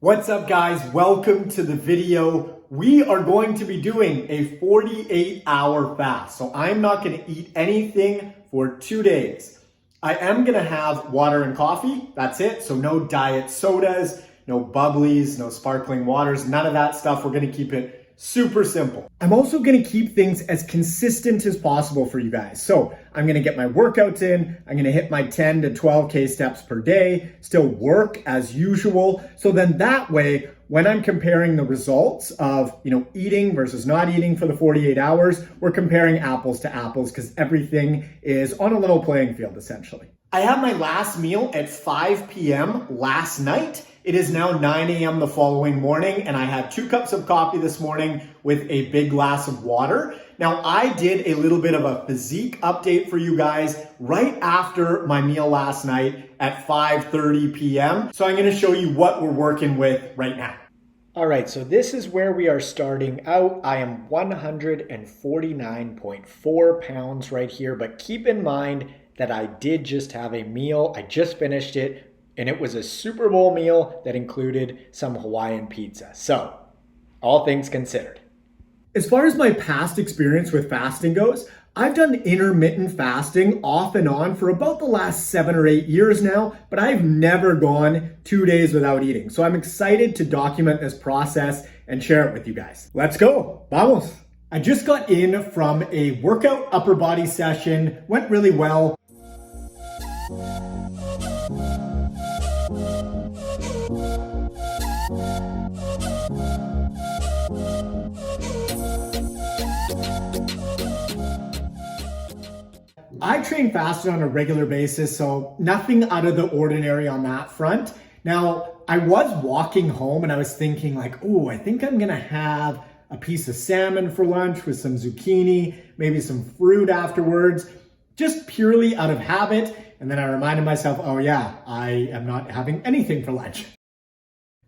What's up guys? Welcome to the video. We are going to be doing a 48-hour fast. So I'm not going to eat anything for 2 days. I am going to have water and coffee. That's it. So no diet sodas, no bubblies, no sparkling waters, none of that stuff. We're going to keep it super simple. I'm also going to keep things as consistent as possible for you guys. So I'm going to get my workouts in. I'm going to hit my 10 to 12K steps per day, still work as usual. So then that way, when I'm comparing the results of, eating versus not eating for the 48 hours, we're comparing apples to apples because everything is on a level playing field essentially. I had my last meal at 5 p.m. last night. It is now 9 a.m. the following morning, and I had 2 cups of coffee this morning with a big glass of water. Now, I did a little bit of a physique update for you guys right after my meal last night at 5:30 p.m. So I'm going to show you what we're working with right now. All right, so this is where we are starting out. I am 149.4 pounds right here, but keep in mind that I did just have a meal. I just finished it. And it was a Super Bowl meal that included some Hawaiian pizza. So, all things considered. As far as my past experience with fasting goes, I've done intermittent fasting off and on for about the last 7 or 8 years now, but I've never gone 2 days without eating. So I'm excited to document this process and share it with you guys. Let's go. Vamos. I just got in from a workout upper body session. Went really well. I train fasted on a regular basis, so nothing out of the ordinary on that front. Now, I was walking home and I was thinking like, I think I'm gonna have a piece of salmon for lunch with some zucchini, maybe some fruit afterwards, just purely out of habit. And then I reminded myself, I am not having anything for lunch.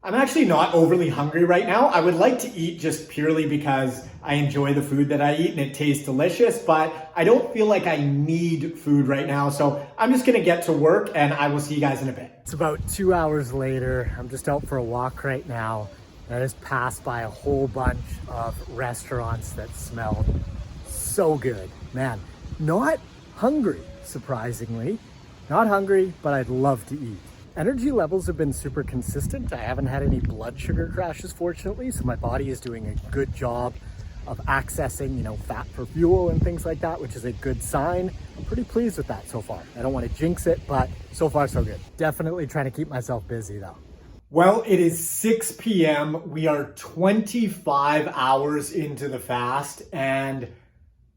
I'm actually not overly hungry right now. I would like to eat just purely because I enjoy the food that I eat and it tastes delicious, but I don't feel like I need food right now. So I'm just gonna get to work and I will see you guys in a bit. It's about 2 hours later. I'm just out for a walk right now. And I just passed by a whole bunch of restaurants that smell so good. Man, not hungry, surprisingly. Not hungry, but I'd love to eat. Energy levels have been super consistent. I haven't had any blood sugar crashes, fortunately, so my body is doing a good job of accessing, fat for fuel and things like that, which is a good sign. I'm pretty pleased with that so far. I don't want to jinx it, but so far so good. Definitely trying to keep myself busy though. Well, it is 6 p.m. We are 25 hours into the fast and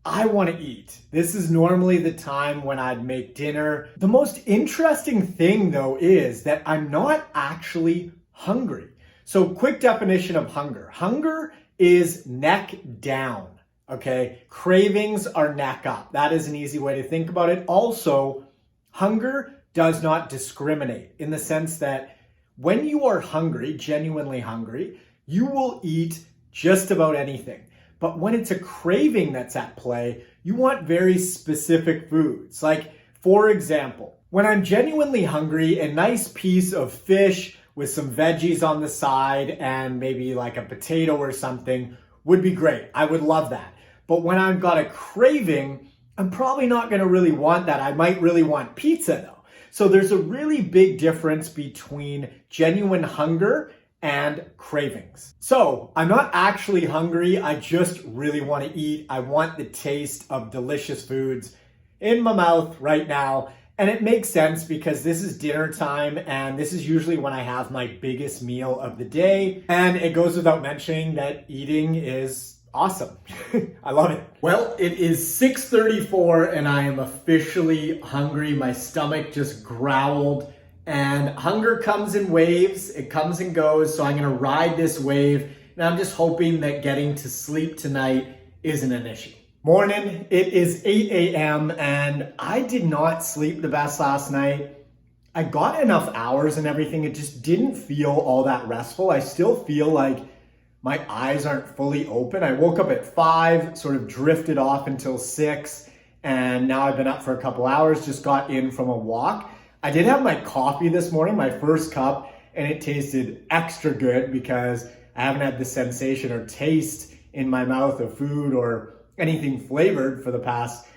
I want to eat. This is normally the time when I'd make dinner. The most interesting thing though is that I'm not actually hungry. So quick definition of hunger. Hunger is neck down, okay? Cravings are neck up. That is an easy way to think about it. Also, hunger does not discriminate in the sense that when you are hungry, genuinely hungry, you will eat just about anything. But when it's a craving that's at play, you want very specific foods. Like, for example, when I'm genuinely hungry, a nice piece of fish with some veggies on the side and maybe like a potato or something would be great. I would love that. But when I've got a craving, I'm probably not going to really want that. I might really want pizza though. So there's a really big difference between genuine hunger and cravings. So I'm not actually hungry. I just really want to eat. I want the taste of delicious foods in my mouth right now. And it makes sense because this is dinner time and this is usually when I have my biggest meal of the day. And it goes without mentioning that eating is awesome. I love it. Well, it is 6:34 and I am officially hungry. My stomach just growled. And hunger comes in waves, it comes and goes, so I'm gonna ride this wave, and I'm just hoping that getting to sleep tonight isn't an issue. Morning, it is 8 a.m. and I did not sleep the best last night. I got enough hours and everything, it just didn't feel all that restful. I still feel like my eyes aren't fully open. I woke up at 5, sort of drifted off until 6, and now I've been up for a couple hours, just got in from a walk. I did have my coffee this morning, my first cup, and it tasted extra good because I haven't had the sensation or taste in my mouth of food or anything flavored for the past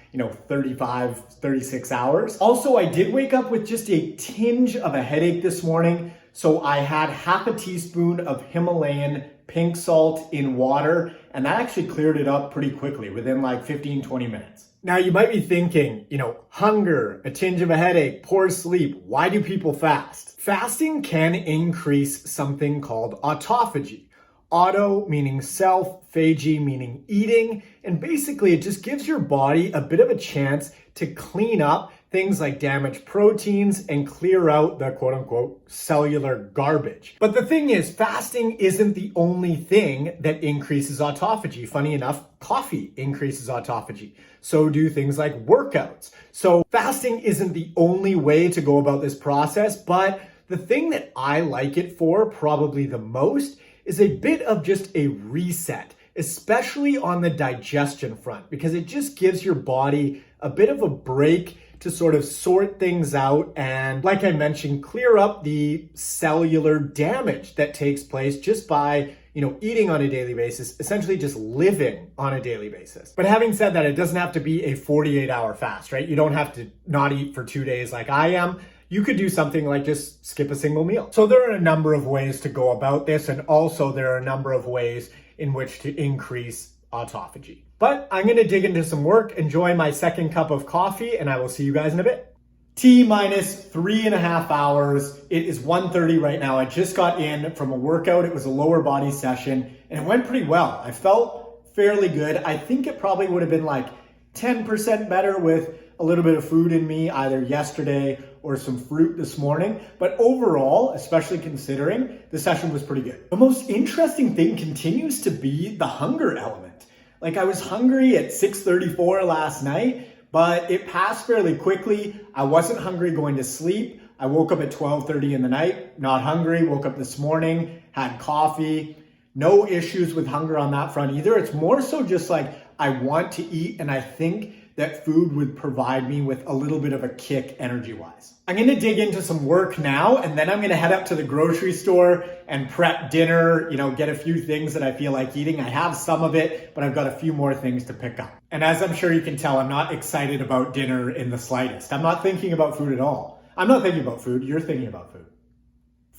35, 36 hours. Also, I did wake up with just a tinge of a headache this morning. So I had half a teaspoon of Himalayan pink salt in water, and that actually cleared it up pretty quickly within like 15, 20 minutes. Now you might be thinking, hunger, a tinge of a headache, poor sleep. Why do people fast? Fasting can increase something called autophagy. Auto meaning self, phagy meaning eating, and basically it just gives your body a bit of a chance to clean up things like damaged proteins and clear out the quote unquote cellular garbage. But the thing is, fasting isn't the only thing that increases autophagy. Funny enough, coffee increases autophagy. So do things like workouts. So fasting isn't the only way to go about this process, but the thing that I like it for probably the most is a bit of just a reset, especially on the digestion front, because it just gives your body a bit of a break to sort of sort things out and, like I mentioned, clear up the cellular damage that takes place just by, eating on a daily basis, essentially just living on a daily basis. But having said that, it doesn't have to be a 48-hour fast, right? You don't have to not eat for 2 days like I am. You could do something like just skip a single meal. So there are a number of ways to go about this, and also there are a number of ways in which to increase autophagy. But I'm gonna dig into some work, enjoy my second cup of coffee, and I will see you guys in a bit. T minus 3.5 hours. It is 1:30 right now. I just got in from a workout. It was a lower body session, and it went pretty well. I felt fairly good. I think it probably would have been like 10% better with a little bit of food in me either yesterday or some fruit this morning. But overall, especially considering, the session was pretty good. The most interesting thing continues to be the hunger element. Like, I was hungry at 6:34 last night, but it passed fairly quickly. I wasn't hungry going to sleep. I woke up at 12:30 in the night, not hungry, woke up this morning, had coffee. No issues with hunger on that front either. It's more so just like I want to eat, and I think that food would provide me with a little bit of a kick energy-wise. I'm gonna dig into some work now, and then I'm gonna head up to the grocery store and prep dinner, get a few things that I feel like eating. I have some of it, but I've got a few more things to pick up. And as I'm sure you can tell, I'm not excited about dinner in the slightest. I'm not thinking about food at all. I'm not thinking about food, you're thinking about food.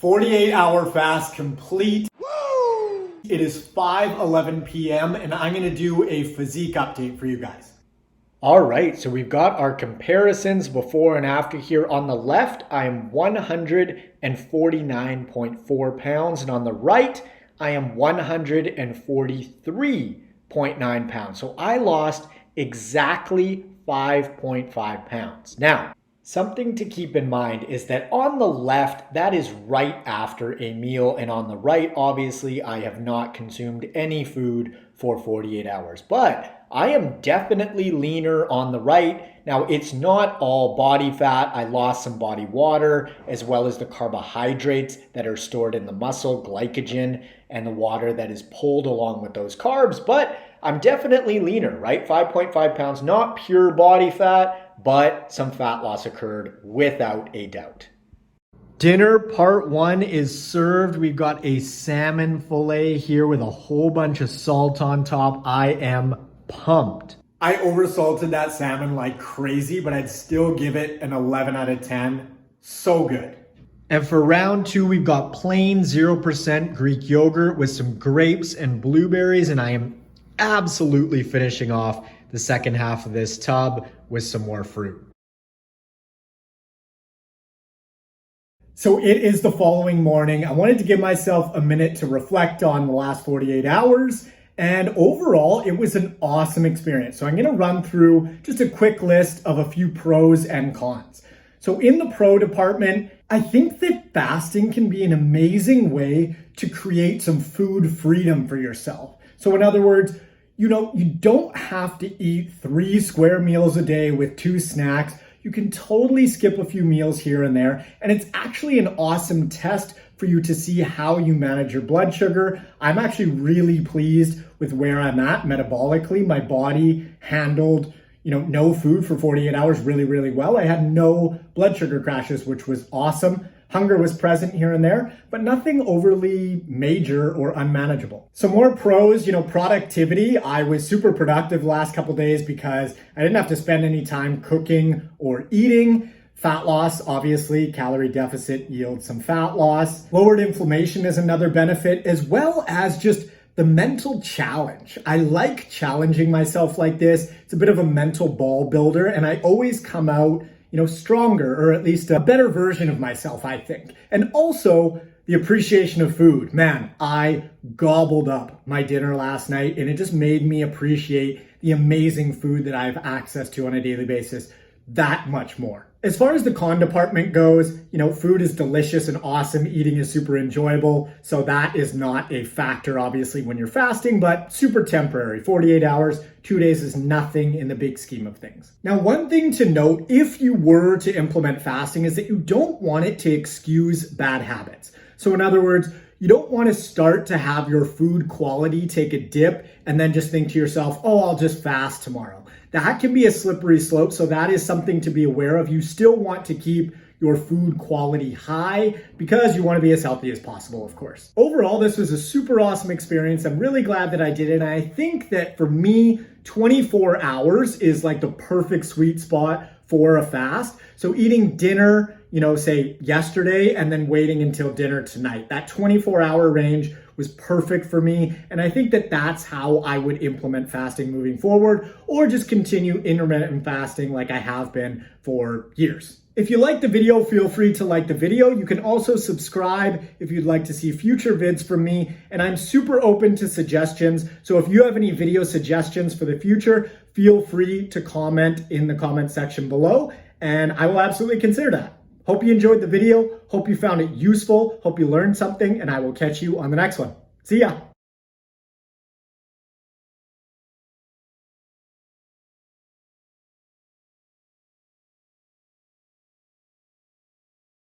48-hour fast complete. Woo! It is 5:11 p.m. and I'm gonna do a physique update for you guys. All right, so we've got our comparisons before and after here. On the left, I am 149.4 pounds, and on the right, I am 143.9 pounds. So I lost exactly 5.5 pounds. Now, something to keep in mind is that on the left, that is right after a meal, and on the right, obviously, I have not consumed any food for 48 hours. But I am definitely leaner on the right. Now, it's not all body fat. I lost some body water, as well as the carbohydrates that are stored in the muscle, glycogen, and the water that is pulled along with those carbs. But I'm definitely leaner, right? 5.5 pounds, not pure body fat, but some fat loss occurred without a doubt. Dinner part one is served. We've got a salmon fillet here with a whole bunch of salt on top. I am pumped. I oversalted that salmon like crazy, but I'd still give it an 11 out of 10. So good. And for round two, we've got plain 0% Greek yogurt with some grapes and blueberries, and I am absolutely finishing off the second half of this tub with some more fruit. So it is the following morning. I wanted to give myself a minute to reflect on the last 48 hours. And overall, it was an awesome experience. So I'm gonna run through just a quick list of a few pros and cons. So in the pro department, I think that fasting can be an amazing way to create some food freedom for yourself. So in other words, you don't have to eat 3 square meals a day with 2 snacks. You can totally skip a few meals here and there. And it's actually an awesome test for you to see how you manage your blood sugar. I'm actually really pleased with where I'm at metabolically. My body handled, no food for 48 hours really, really well. I had no blood sugar crashes, which was awesome. Hunger was present here and there, but nothing overly major or unmanageable. Some more pros, productivity. I was super productive the last couple days because I didn't have to spend any time cooking or eating. Fat loss, obviously, calorie deficit yields some fat loss. Lowered inflammation is another benefit, as well as just the mental challenge. I like challenging myself like this. It's a bit of a mental ball builder, and I always come out, stronger, or at least a better version of myself, I think. And also the appreciation of food. Man, I gobbled up my dinner last night, and it just made me appreciate the amazing food that I have access to on a daily basis that much more. As far as the con department goes, food is delicious and awesome. Eating is super enjoyable. So that is not a factor, obviously, when you're fasting, but super temporary. 48 hours, 2 days is nothing in the big scheme of things. Now, one thing to note, if you were to implement fasting, is that you don't want it to excuse bad habits. So in other words, you don't want to start to have your food quality take a dip and then just think to yourself, oh, I'll just fast tomorrow. That can be a slippery slope, so that is something to be aware of. You still want to keep your food quality high because you want to be as healthy as possible, of course. Overall, this was a super awesome experience. I'm really glad that I did it. And I think that for me, 24 hours is like the perfect sweet spot for a fast. So eating dinner, say yesterday and then waiting until dinner tonight. That 24-hour range was perfect for me. And I think that that's how I would implement fasting moving forward, or just continue intermittent fasting like I have been for years. If you liked the video, feel free to like the video. You can also subscribe if you'd like to see future vids from me. And I'm super open to suggestions. So if you have any video suggestions for the future, feel free to comment in the comment section below, and I will absolutely consider that. Hope you enjoyed the video. Hope you found it useful. Hope you learned something, and I will catch you on the next one. See ya.